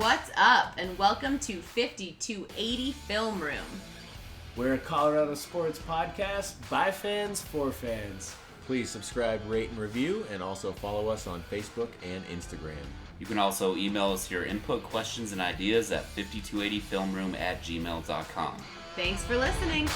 What's up? And welcome to 5280 Film Room. We're a Colorado sports podcast by fans for fans. Please subscribe, rate, and review, and also follow us on Facebook and Instagram. You can also email us your input, questions, and ideas at 5280filmroom@gmail.com. Thanks for listening.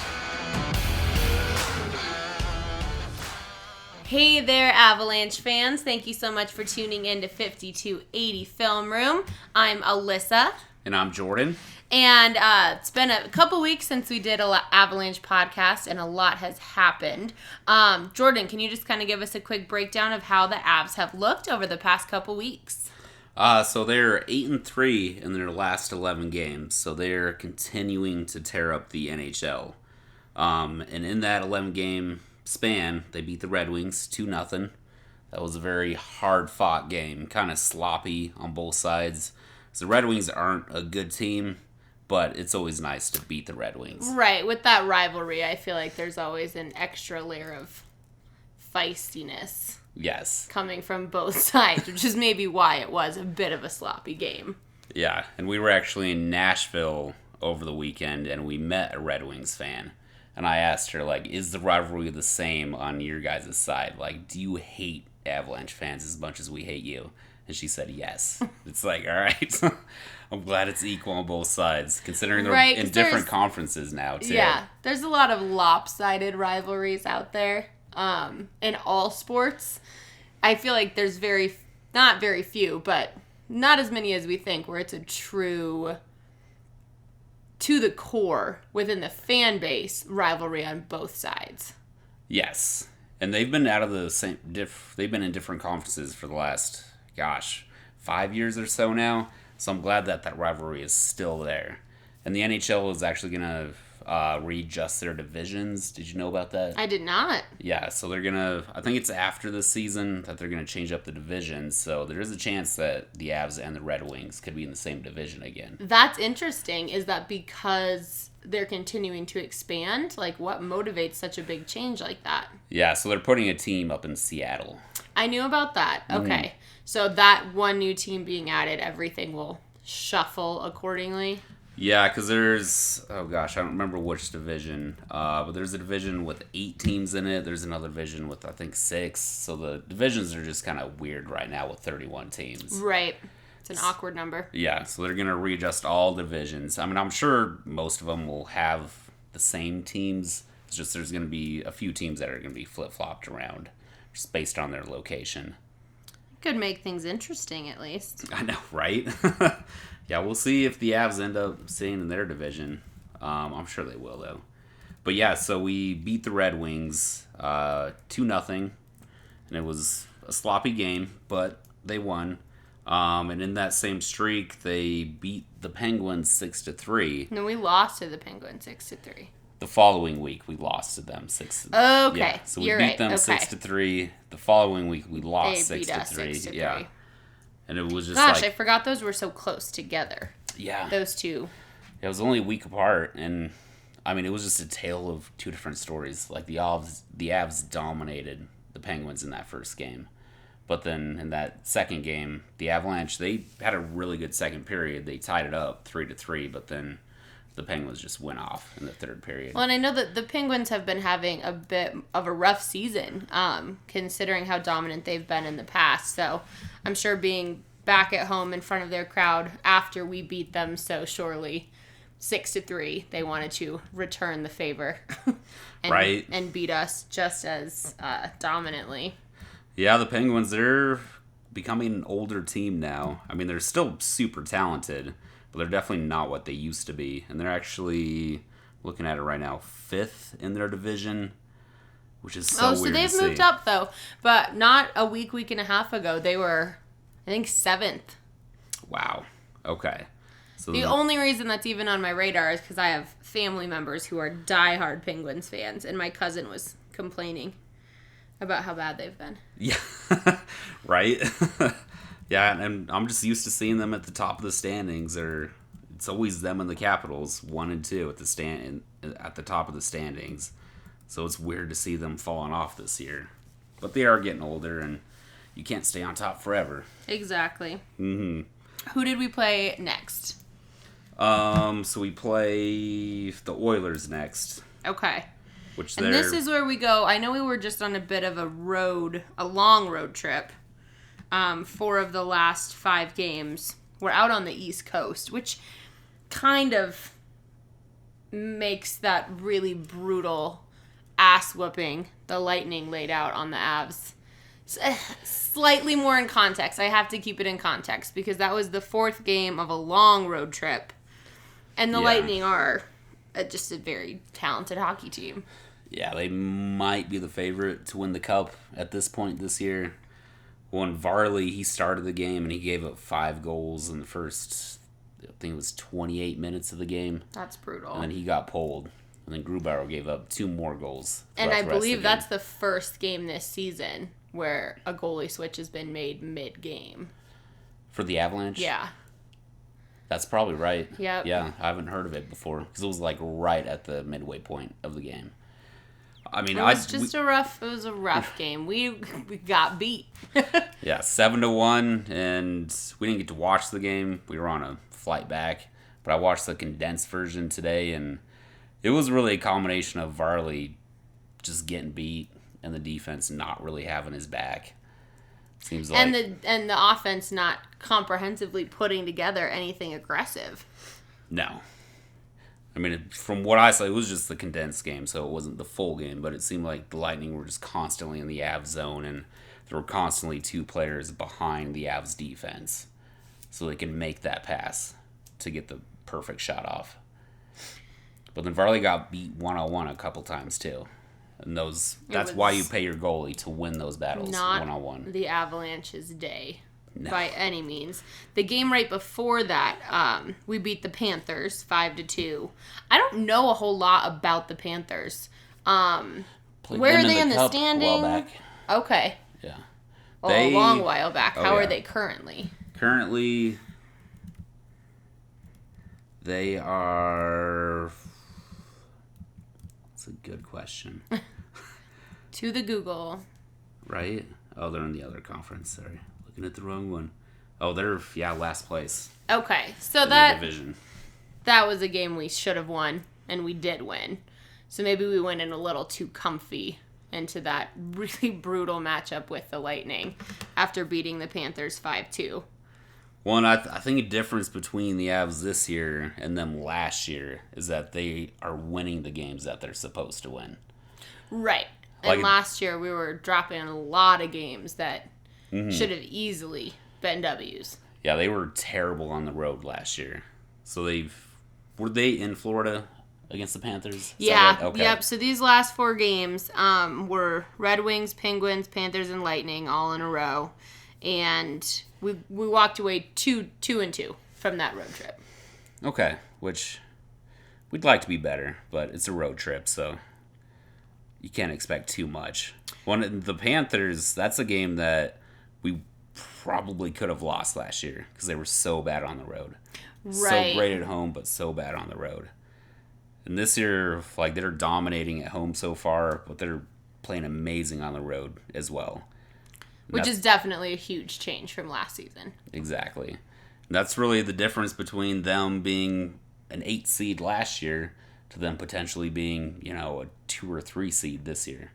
Hey there, Avalanche fans. Thank you so much for tuning in to 5280 Film Room. I'm Alyssa. And I'm Jordan. And it's been a couple weeks since we did an Avalanche podcast, and a lot has happened. Jordan, can you just kind of give us a quick breakdown of how the Avs have looked over the past couple weeks? So they're 8-3 in their last 11 games, so they're continuing to tear up the NHL. And in that 11-game span, they beat the Red Wings 2-0. That was a very hard-fought game, kind of sloppy on both sides. So the Red Wings aren't a good team, but it's always nice to beat the Red Wings. Right, with that rivalry, I feel like there's always an extra layer of feistiness. Yes. Coming from both sides, which is maybe why it was a bit of a sloppy game. Yeah, and we were actually in Nashville over the weekend, and we met a Red Wings fan. And I asked her, like, is the rivalry the same on your guys' side? Like, do you hate Avalanche fans as much as we hate you? And she said yes. It's like, all right. I'm glad it's equal on both sides, considering they're in different conferences now, too. Yeah, there's a lot of lopsided rivalries out there in all sports. I feel like there's not very few, but not as many as we think, where it's a true, to the core, within the fan base, rivalry on both sides. Yes. And they've been out of the same, they've been in different conferences for the last, 5 years or so now. So I'm glad that rivalry is still there. And the NHL is actually going to readjust their divisions. Did you know about that? I did not. Yeah, so they're going to, I think it's after this season that they're going to change up the divisions. So there is a chance that the Avs and the Red Wings could be in the same division again. That's interesting. Is that because they're continuing to expand? Like, what motivates such a big change like that? Yeah, so they're putting a team up in Seattle. I knew about that. Okay. So that one new team being added, everything will shuffle accordingly? Yeah, because there's, I don't remember which division, but there's a division with 8 teams in it. There's another division with, I think, 6. So the divisions are just kind of weird right now with 31 teams. Right. It's an awkward number. Yeah, so they're going to readjust all divisions. I mean, I'm sure most of them will have the same teams. It's just there's going to be a few teams that are going to be flip-flopped around, just based on their location. Could make things interesting, at least. I know, right? Yeah, we'll see if the Avs end up staying in their division. I'm sure they will, though. But yeah, so we beat the Red Wings 2-0, and it was a sloppy game, but they won. And in that same streak, they beat the Penguins 6-3. No, we lost to the Penguins 6-3. The following week, we lost to them 6-3. Okay, yeah, so we you're beat them right. 6-3. The following week, we lost they beat 6-3. us 6-3. Yeah, and it was just I forgot those were so close together. Yeah, those two. It was only a week apart, and I mean, it was just a tale of two different stories. Like the Avs dominated the Penguins in that first game, but then in that second game, the Avalanche, they had a really good second period. They tied it up 3-3, but then the Penguins just went off in the third period. Well, and I know that the Penguins have been having a bit of a rough season, considering how dominant they've been in the past. So I'm sure being back at home in front of their crowd after we beat them so surely 6-3, they wanted to return the favor and beat us just as dominantly. Yeah, the Penguins, they're becoming an older team now. I mean, they're still super talented, but they're definitely not what they used to be. And they're actually, looking at it right now, 5th in their division, which is so weird to see. Oh, so they've moved up, though. But not a week and a half ago, they were, I think, 7th. Wow. Okay. So the only reason that's even on my radar is because I have family members who are diehard Penguins fans, and my cousin was complaining about how bad they've been. Yeah. Right? Yeah, and I'm just used to seeing them at the top of the standings. It's always them and the Capitals, 1 and 2 at the top of the standings. So it's weird to see them falling off this year. But they are getting older, and you can't stay on top forever. Exactly. Mm-hmm. Who did we play next? So we play the Oilers next. Okay. And this is where we go. I know we were just on a bit of a long road trip. 4 of the last 5 games were out on the East Coast, which kind of makes that really brutal ass whooping the Lightning laid out on the Avs slightly more in context. I have to keep it in context because that was the 4th game of a long road trip, and the Lightning are just a very talented hockey team. Yeah, they might be the favorite to win the Cup at this point this year. When Varley, he started the game and he gave up 5 goals in the first, I think it was 28 minutes of the game. That's brutal. And then he got pulled. And then Grubauer gave up 2 more goals. And I believe that's the first game this season where a goalie switch has been made mid-game. For the Avalanche? Yeah. That's probably right. Yep. Yeah, I haven't heard of it before because it was like right at the midway point of the game. I mean, it was a rough game. We got beat. Yeah, 7-1, and we didn't get to watch the game. We were on a flight back, but I watched the condensed version today, and it was really a combination of Varley just getting beat and the defense not really having his back. Seems like and the offense not comprehensively putting together anything aggressive. No. I mean, from what I saw, it was just the condensed game, so it wasn't the full game, but it seemed like the Lightning were just constantly in the Avs zone, and there were constantly 2 players behind the Avs defense, so they can make that pass to get the perfect shot off. But then Varley got beat 1-on-1 a couple times, too. And that's why you pay your goalie to win those battles one-on-one. Not the Avalanche's day. No. By any means. The game right before that, we beat the Panthers 5-2. I don't know a whole lot about the Panthers. Where are they in the standing? A while back. Okay. Yeah. A long while back. How are they currently? Currently, they are... That's a good question. To the Google. Right? Oh, they're in the other conference. Sorry. Looking at the wrong one. Oh, they're, last place. Okay. So in their division. That was a game we should have won, and we did win. So maybe we went in a little too comfy into that really brutal matchup with the Lightning after beating the Panthers 5-2. One, I think a difference between the Avs this year and them last year is that they are winning the games that they're supposed to win. Right. And last year we were dropping a lot of games that should have easily been W's. Yeah, they were terrible on the road last year. So were they in Florida against the Panthers? Yeah. Right? Okay. Yep. So these last 4 games were Red Wings, Penguins, Panthers, and Lightning all in a row. And we walked away 2-2 from that road trip. Okay, which we'd like to be better, but it's a road trip, so you can't expect too much. The Panthers, that's a game that we probably could have lost last year because they were so bad on the road. Right. So great at home, but so bad on the road. And this year, they're dominating at home so far, but they're playing amazing on the road as well. Which is definitely a huge change from last season. Exactly. And that's really the difference between them being an 8 seed last year to them potentially being, a 2 or 3 seed this year.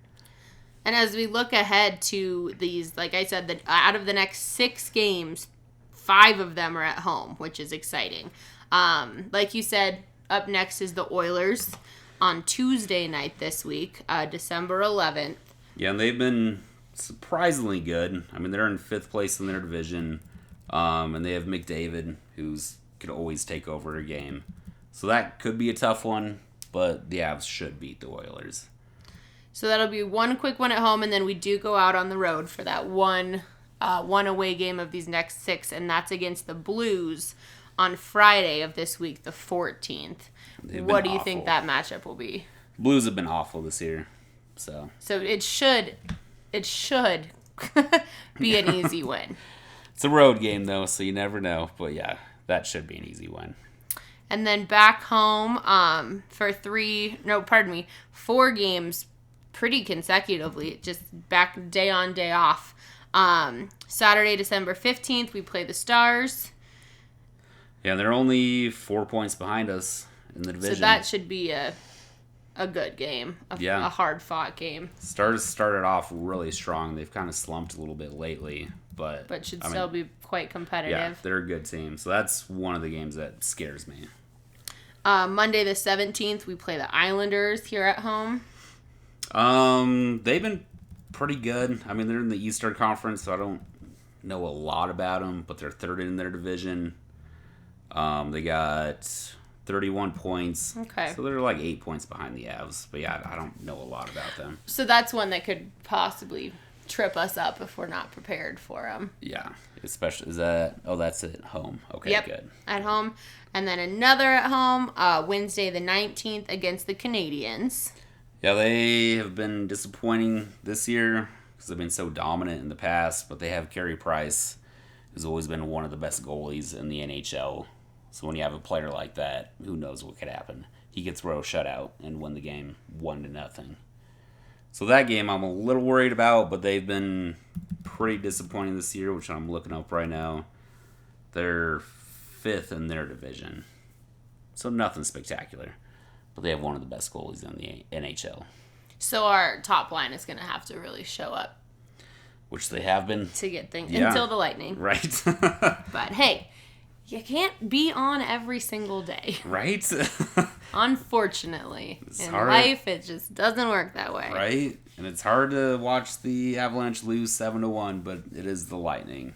And as we look ahead to these, like I said, out of the next 6 games, 5 of them are at home, which is exciting. Like you said, up next is the Oilers on Tuesday night this week, December 11th. Yeah, and they've been surprisingly good. I mean, they're in 5th place in their division, and they have McDavid, who's could always take over a game. So that could be a tough one, but the Avs should beat the Oilers. So that'll be one quick one at home, and then we do go out on the road for that one away game of these next 6, and that's against the Blues on Friday of this week, the 14th. What do you think that matchup will be? Blues have been awful this year, so it should be an easy win. It's a road game, though, so you never know. But, yeah, that should be an easy win. And then back home for 4 games pretty consecutively, just back day on, day off. Saturday, December 15th, we play the Stars. Yeah, they're only 4 points behind us in the division. So that should be a good game, a hard-fought game. Started off really strong. They've kind of slumped a little bit lately, but should still be quite competitive. Yeah, they're a good team. So that's one of the games that scares me. Monday the 17th, we play the Islanders here at home. They've been pretty good. I mean, they're in the Eastern Conference, so I don't know a lot about them, but they're third in their division. They got 31 points. Okay. So they're like 8 points behind the Avs. But yeah, I don't know a lot about them. So that's one that could possibly trip us up if we're not prepared for them. Yeah. Especially, that's at home. Okay, yep, good. At home. And then another at home, Wednesday the 19th against the Canadiens. Yeah, they have been disappointing this year because they've been so dominant in the past. But they have Carey Price, who's always been one of the best goalies in the NHL. So when you have a player like that, who knows what could happen? He could throw a shutout and win the game 1-0. So that game I'm a little worried about, but they've been pretty disappointing this year, which I'm looking up right now. They're 5th in their division. So nothing spectacular. But they have one of the best goalies in the NHL. So our top line is going to have to really show up. Which they have been. To get things. Yeah. Until the Lightning. Right. But hey, you can't be on every single day. Right? Unfortunately. It's in hard. Life, it just doesn't work that way. Right? And it's hard to watch the Avalanche lose 7-1, but it is the Lightning.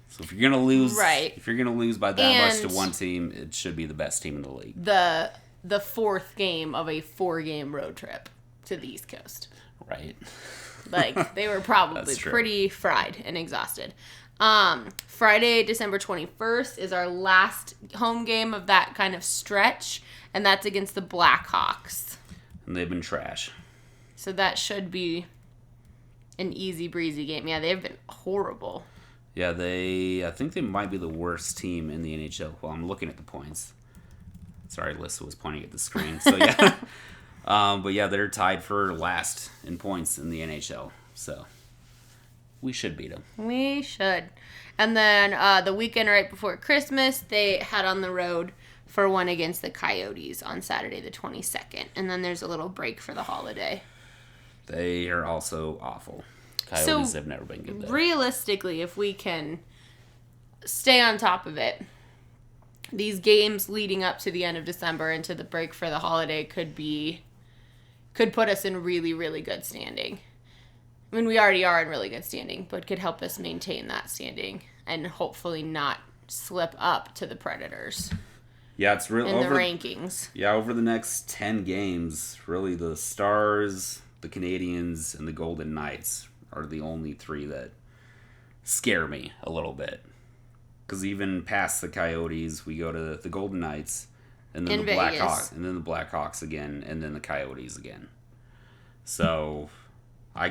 So if you're gonna lose, if you're gonna lose by that much to one team, it should be the best team in the league. The fourth game of a 4-game road trip to the East Coast. Right. Like they were probably pretty fried and exhausted. Friday, December 21st is our last home game of that kind of stretch, and that's against the Blackhawks. And they've been trash. So that should be an easy breezy game. Yeah, they've been horrible. Yeah, I think they might be the worst team in the NHL. Well, I'm looking at the points. Sorry, Lissa was pointing at the screen. So yeah. But yeah, they're tied for last in points in the NHL. So we should beat them. We should. And then the weekend right before Christmas, they head on the road for one against the Coyotes on Saturday the 22nd. And then there's a little break for the holiday. They are also awful. Coyotes have never been good, though. Realistically, if we can stay on top of it, these games leading up to the end of December into the break for the holiday could put us in really, really good standing. I mean, we already are in really good standing, but could help us maintain that standing and hopefully not slip up to the Predators. Yeah, it's really in the rankings. Yeah, over the next 10 games, really the Stars, the Canadiens, and the Golden Knights are the only 3 that scare me a little bit. Because even past the Coyotes, we go to the Golden Knights, and then the Blackhawks, and then the Blackhawks again, and then the Coyotes again. So I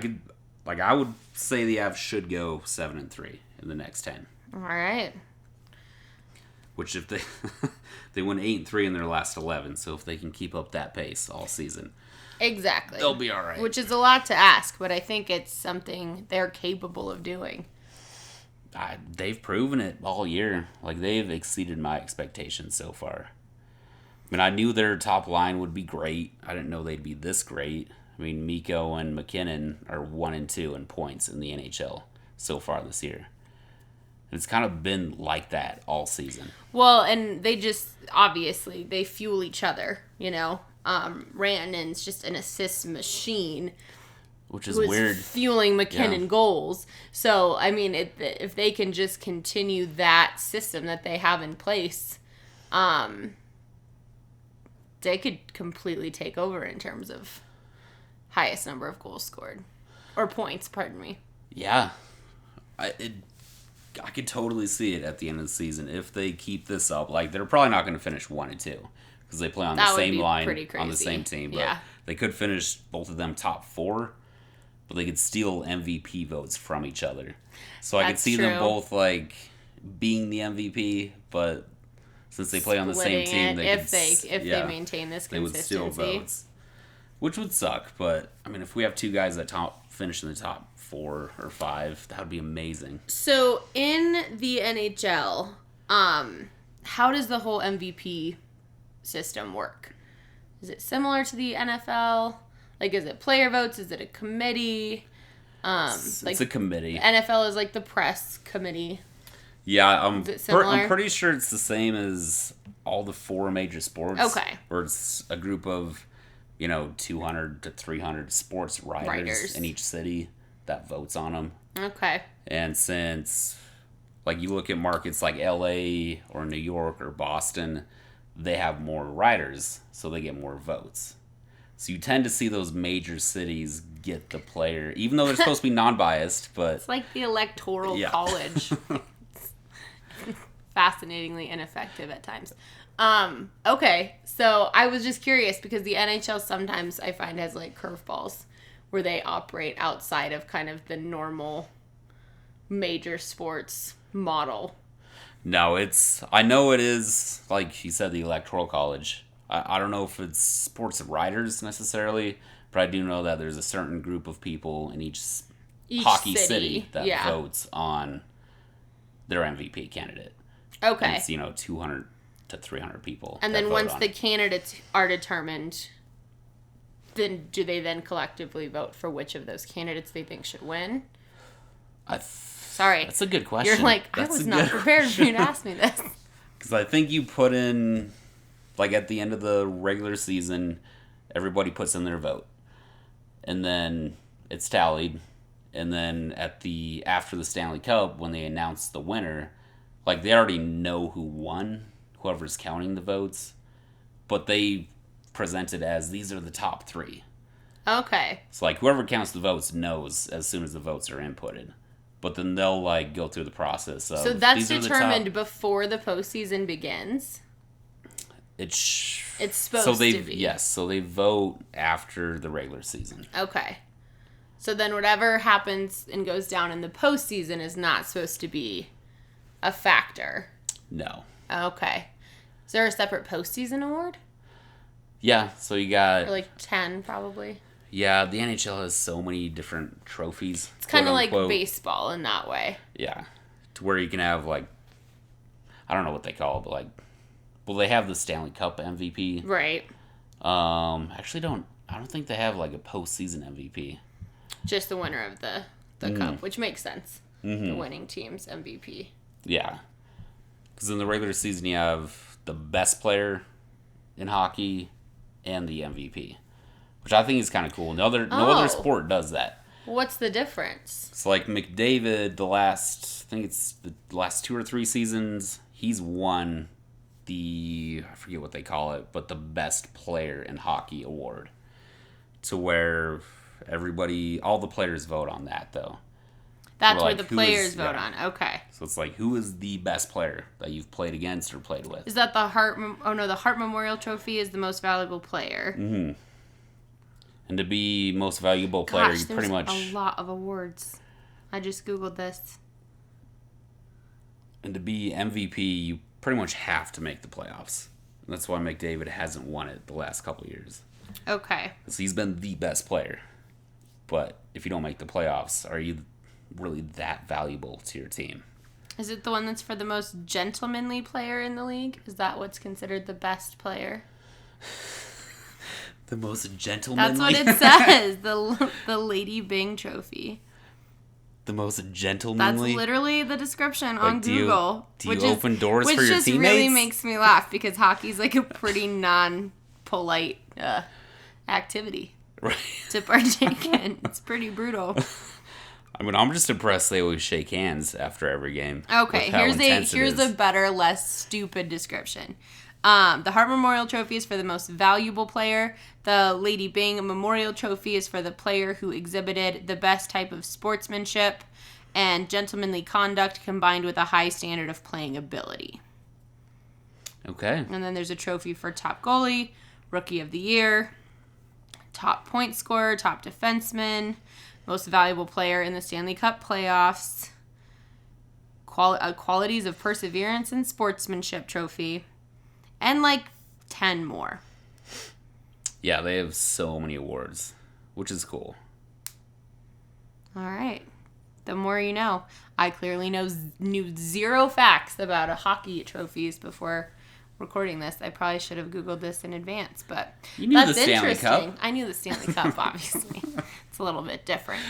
would say the Avs should go 7-3 in the next 10. All right. Which if they win 8-3 in their last 11, so if they can keep up that pace all season, exactly, they'll be all right. Which is a lot to ask, but I think it's something they're capable of doing. They've proven it all year. Like, they've exceeded my expectations so far. I mean, I knew their top line would be great. I didn't know they'd be this great. I mean, Mikko and McKinnon are 1 and 2 in points in the NHL so far this year. And it's kind of been like that all season. Well, and they just, obviously, they fuel each other, you know. Rantanen's just an assist machine. Which is weird. Fueling McKinnon goals. So, I mean, if they can just continue that system that they have in place, they could completely take over in terms of highest number of goals scored. Or points, pardon me. Yeah. I could totally see it at the end of the season if they keep this up. Like, they're probably not going to finish 1 and 2 because they play on the same line on the same team. But they could finish both of them top 4. But they could steal MVP votes from each other. So I could see them both, like, being the MVP, but since they play on the same team, if they maintain this consistency, they would steal votes, which would suck. But I mean, if we have 2 guys that finish in the top 4 or 5, that would be amazing. So in the NHL, how does the whole MVP system work? Is it similar to the NFL? Like, is it player votes? Is it a committee? It's a committee. NFL is like the press committee. Yeah, Is it similar? I'm pretty sure it's the same as all the 4 major sports. Okay. Where it's a group of, 200 to 300 sports writers in each city that votes on them. Okay. And since, like, you look at markets like LA or New York or Boston, they have more writers, so they get more votes. So you tend to see those major cities get the player, even though they're supposed to be non-biased, but... It's like the electoral college. Fascinatingly ineffective at times. Okay, so I was just curious because the NHL sometimes I find has like curveballs where they operate outside of kind of the normal major sports model. No, I know it is, like you said, the electoral college. I don't know if it's sports writers necessarily, but I do know that there's a certain group of people in each hockey city that votes on their MVP candidate. Okay. And it's, 200 to 300 people. And then once the candidates are determined, then do they then collectively vote for which of those candidates they think should win? Sorry. That's a good question. You're like, I was not prepared for you to ask me this. Because I think you put in, like at the end of the regular season, everybody puts in their vote. And then it's tallied. And then after the Stanley Cup, when they announce the winner, like they already know who won, whoever's counting the votes. But they present it as these are the top 3. Okay. So like whoever counts the votes knows as soon as the votes are inputted. But then they'll like go through the process of... So that's determined before the postseason begins? It's supposed to be. Yes, so they vote after the regular season. Okay. So then whatever happens and goes down in the postseason is not supposed to be a factor? No. Okay. Is there a separate postseason award? Yeah, so you got... Or like 10, probably. Yeah, the NHL has so many different trophies. It's kind of like baseball in that way. Yeah. To where you can have, like... I don't know what they call it, but, like... Well, they have the Stanley Cup MVP. Right. Actually, I don't think they have, like, a postseason MVP. Just the winner of the Cup, which makes sense. Mm-hmm. The winning team's MVP. Yeah. Because in the regular season, you have the best player in hockey and the MVP, which I think is kind of cool. No other sport does that. What's the difference? It's like McDavid, the last 2 or 3 seasons, he's won I forget what they call it, but the best player in hockey award. To where all the players vote on that, though. That's where the players vote on. Okay. So it's like, who is the best player that you've played against or played with? Is that the Hart? Oh no, the Hart Memorial Trophy is the most valuable player. Mm-hmm. And to be most valuable player, you pretty much a lot of awards. I just googled this. And to be MVP, you pretty much have to make the playoffs. And that's why McDavid hasn't won it the last couple of years. Okay. So he's been the best player. But if you don't make the playoffs, are you really that valuable to your team? Is it the one that's for the most gentlemanly player in the league? Is that what's considered the best player? The most gentlemanly? That's what it says. The Lady Byng Trophy. The most gentlemanly? That's literally the description on Google. Do you open doors for your teammates? Which just really makes me laugh because hockey's like a pretty non-polite activity. Right. To partake in. It's pretty brutal. I mean, I'm just impressed they always shake hands after every game. Okay, here's a better, less stupid description. The Hart Memorial Trophy is for the most valuable player. The Lady Byng Memorial Trophy is for the player who exhibited the best type of sportsmanship and gentlemanly conduct combined with a high standard of playing ability. Okay. And then there's a trophy for top goalie, rookie of the year, top point scorer, top defenseman, most valuable player in the Stanley Cup playoffs, qualities of perseverance and sportsmanship trophy, and like 10 more. Yeah, they have so many awards, which is cool. All right. The more you know. I clearly knew zero facts about hockey trophies before recording this. I probably should have Googled this in advance, but You knew that's the Stanley interesting. Cup. I knew the Stanley Cup, obviously. It's a little bit different.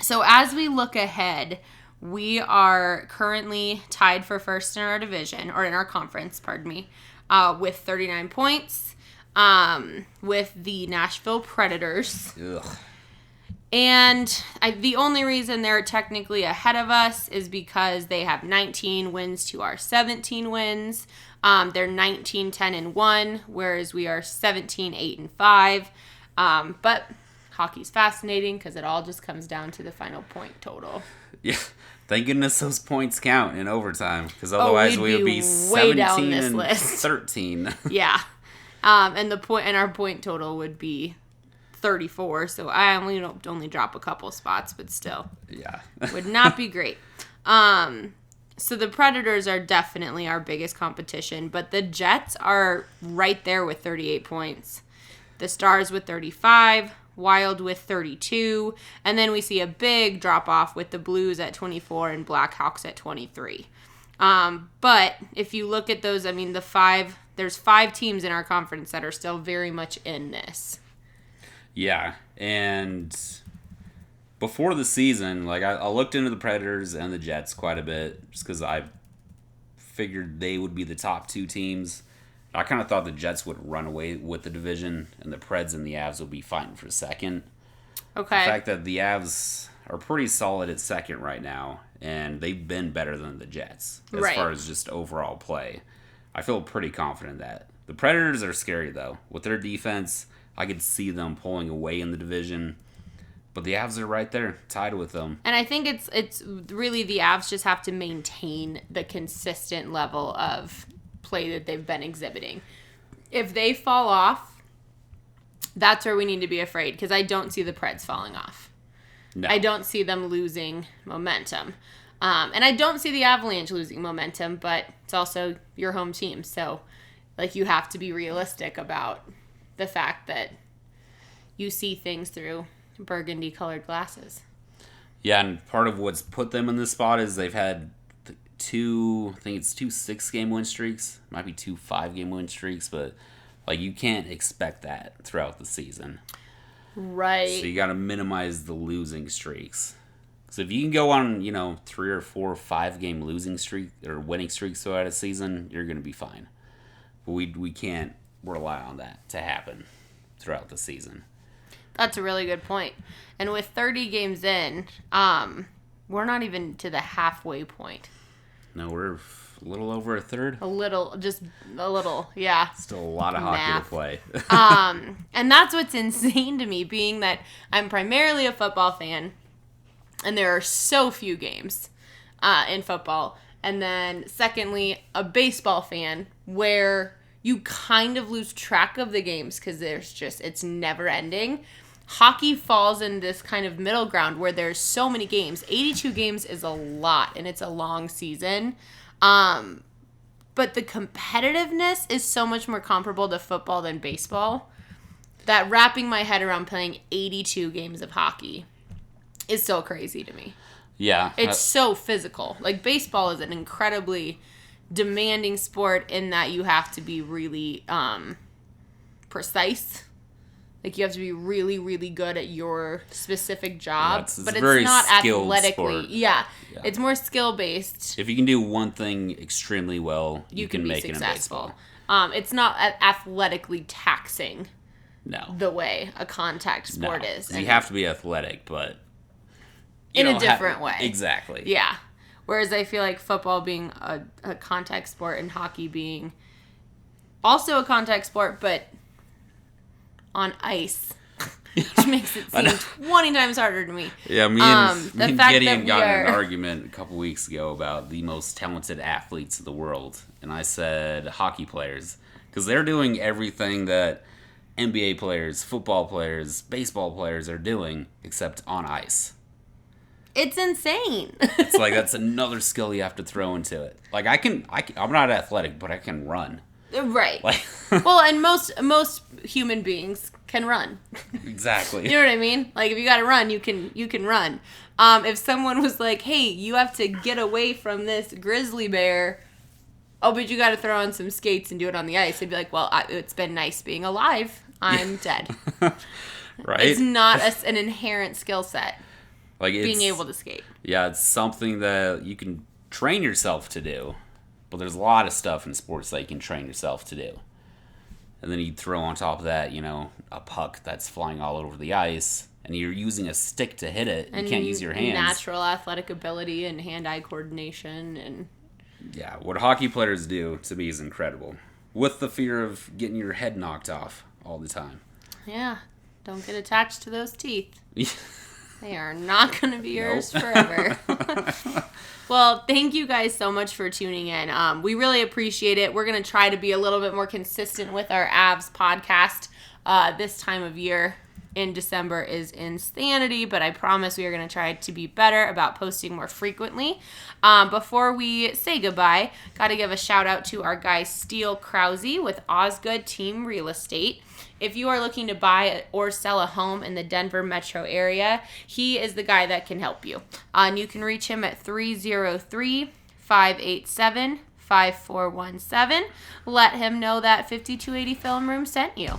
So as we look ahead, we are currently tied for first in our division, or in our conference, with 39 points, with the Nashville Predators. Ugh. And the only reason they're technically ahead of us is because they have 19 wins to our 17 wins. They're 19, 10, and 1, whereas we are 17, 8, and 5. But hockey's fascinating because it all just comes down to the final point total. Yeah. Thank goodness those points count in overtime, because otherwise we would be way down 17 this and list. 13. Yeah. And our point total would be 34, so I only drop a couple spots, but still. Yeah. Would not be great. So the Predators are definitely our biggest competition, but the Jets are right there with 38 points. The Stars with 35, Wild with 32, and then we see a big drop-off with the Blues at 24 and Blackhawks at 23. But if you look at those, there's 5 teams in our conference that are still very much in this. Yeah, and before the season, I looked into the Predators and the Jets quite a bit, just because I figured they would be the top 2 teams. I kind of thought the Jets would run away with the division, and the Preds and the Avs would be fighting for second. Okay. The fact that the Avs are pretty solid at second right now, and they've been better than the Jets as far as just overall play. I feel pretty confident in that. The Predators are scary, though. With their defense, I could see them pulling away in the division. But the Avs are right there, tied with them. And I think it's really the Avs just have to maintain the consistent level of play that they've been exhibiting. If they fall off, that's where we need to be afraid, because I don't see the Preds falling off. No. I don't see them losing momentum. And I don't see the Avalanche losing momentum, but it's also your home team. So, you have to be realistic about the fact that you see things through burgundy-colored glasses. Yeah, and part of what's put them in this spot is they've had two 6-game win streaks. Might be 2 5-game win streaks, but you can't expect that throughout the season. Right. So you got to minimize the losing streaks. So if you can go on, 3 or 4 5-game losing streak or winning streaks throughout a season, you're going to be fine. But we can't rely on that to happen throughout the season. That's a really good point. And with 30 games in, we're not even to the halfway point. No, we're a little over a third. Just a little, yeah. Still a lot of hockey to play. And that's what's insane to me, being that I'm primarily a football fan, and there are so few games in football. And then, secondly, a baseball fan, where you kind of lose track of the games because it's never ending. Hockey falls in this kind of middle ground where there's so many games. 82 games is a lot, and it's a long season. But the competitiveness is so much more comparable to football than baseball, that wrapping my head around playing 82 games of hockey is so crazy to me. Yeah. It's so physical. Baseball is an incredibly demanding sport in that you have to be really precise. You have to be really, really good at your specific job. It's but a it's very not athletically. Sport. Yeah. It's more skill-based. If you can do one thing extremely well, you can be make successful. it in baseball. It's not athletically taxing. No. The way a contact sport is. You have to be athletic, but in a different way. Exactly. Yeah. Whereas I feel like football being a contact sport and hockey being also a contact sport, but on ice, which makes it seem 20 times harder to me. Yeah, me and Gideon got in an argument a couple weeks ago about the most talented athletes in the world, and I said hockey players, because they're doing everything that NBA players, football players, baseball players are doing, except on ice. It's insane. It's that's another skill you have to throw into it. I'm not athletic, but I can run. Right. Well, and most human beings can run. Exactly. You know what I mean? Like, if you got to run, you can run. If someone was like, hey, you have to get away from this grizzly bear, oh, but you got to throw on some skates and do it on the ice, I'd be like, well, it's been nice being alive. I'm dead. Right? It's not an inherent skill set, like being able to skate. Yeah, it's something that you can train yourself to do. But there's a lot of stuff in sports that you can train yourself to do. And then you throw on top of that, a puck that's flying all over the ice, and you're using a stick to hit it. You can't use your hands. Natural athletic ability and hand-eye coordination. And yeah, what hockey players do, to me, is incredible. With the fear of getting your head knocked off all the time. Yeah, don't get attached to those teeth. They are not going to be yours forever. Well, thank you guys so much for tuning in. We really appreciate it. We're going to try to be a little bit more consistent with our Avs podcast. This time of year in December is insanity, but I promise we are going to try to be better about posting more frequently. Before we say goodbye, got to give a shout out to our guy Steele Krause with Osgood Team Real Estate. If you are looking to buy or sell a home in the Denver metro area, he is the guy that can help you. And you can reach him at 303-587-5417. Let him know that 5280 Film Room sent you.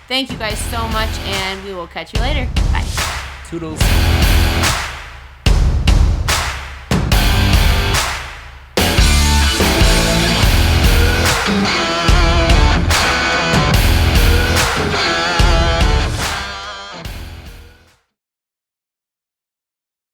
Thank you guys so much, and we will catch you later. Bye. Toodles.